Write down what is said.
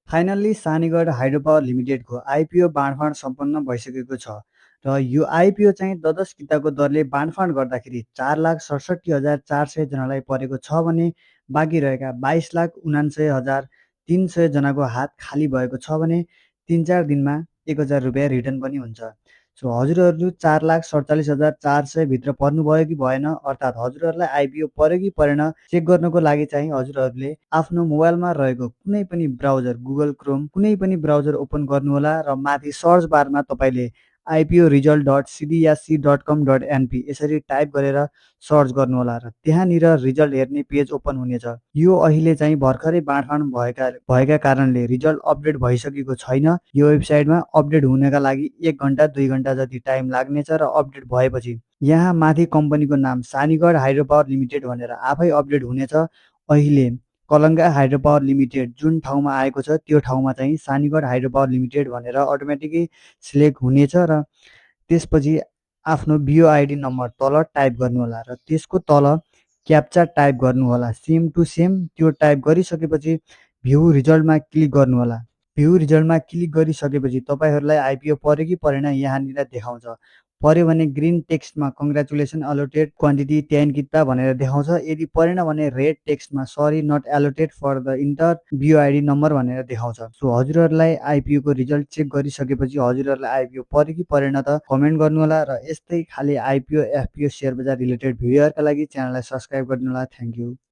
Finally सानीगढ hydro power लिमिटेडको IPO बाँडफाँड सम्पन्न भइसकेको छ र यो आइपिओ चाहिँ द किताको दरले बाँडफाँड गर्दाखेरि 4,67,400 जनालाई परेको छ भने बाँकी रहेका 22,49,300 जनाको हात खाली भएको छ भने 3-4 दिनमा 1,000 रुपियाँ रिटर्न पनि हुन्छ। सो हजुरहरू 4,47,400 भित्र पर्नुभयो कि भएन, अर्थात् हजुरहरूलाई आइपिओ पर्यो कि परेन चेक गर्नको लागि चाहिँ हजुरहरूले आफ्नो मोबाइलमा रहेको कुनै पनि ब्राउजर गुगल क्रोम कुनै पनि ब्राउजर ओपन गर्नुहोला र माथि सर्च बारमा तपाईँले IPO result dot CDSC dot com dot NP यसरी टाइप गरेर सर्च गर्नुहोला र त्यहाँनिर रिजल्ट हेर्ने पेज ओपन हुनेछ। यो अहिले चाहिँ भर्खरै बाँडफाँड भएका कारणले रिजल्ट अपडेट भइसकेको छैन। यो वेबसाइटमा अपडेट हुनका लागि 1 घन्टा 2 घन्टा जति टाइम लाग्नेछ र अपडेट भएपछि यहाँ माथि कम्पनीको नाम सानीगढ हाइड्रो पावर लिमिटेड भनेर आफै अपडेट हुनेछ। अहिले कलङ्गा हाइड्रो पावर लिमिटेड जुन ठाउँमा आएको छ त्यो ठाउँमा चाहिँ सानीगढ हाइड्रो पावर लिमिटेड भनेर अटोमेटिकै सिलेक्ट हुनेछ र त्यसपछि आफ्नो बिओआइडी नम्बर तल टाइप गर्नुहोला र त्यसको तल क्याप्चा टाइप गर्नुहोला सेम टु सेम। त्यो टाइप गरिसकेपछि भ्यू रिजल्टमा क्लिक गर्नुहोला। भ्यू रिजल्टमा क्लिक गरिसकेपछि तपाईँहरूलाई आइपिओ पर्यो कि परेन यहाँनिर देखाउँछ। पर्यो भने ग्रिन टेक्स्टमा कङ्ग्रेचुलेसन एलोटेड क्वान्टिटी 10 किता भनेर देखाउँछ। यदि परेन भने रेड टेक्स्टमा sorry not allotted for the enter BOID number भनेर देखाउँछ। सो हजुरहरूलाई आइपिओको रिजल्ट चेक गरिसकेपछि हजुरहरूलाई आइपिओ पर्यो कि परेन त कमेन्ट गर्नुहोला र यस्तै खाली आइपिओ एफपिओ सेयर बजार रिलेटेड भिडियोहरूका लागि च्यानललाई सब्सक्राइब गर्नुहोला। Thank you.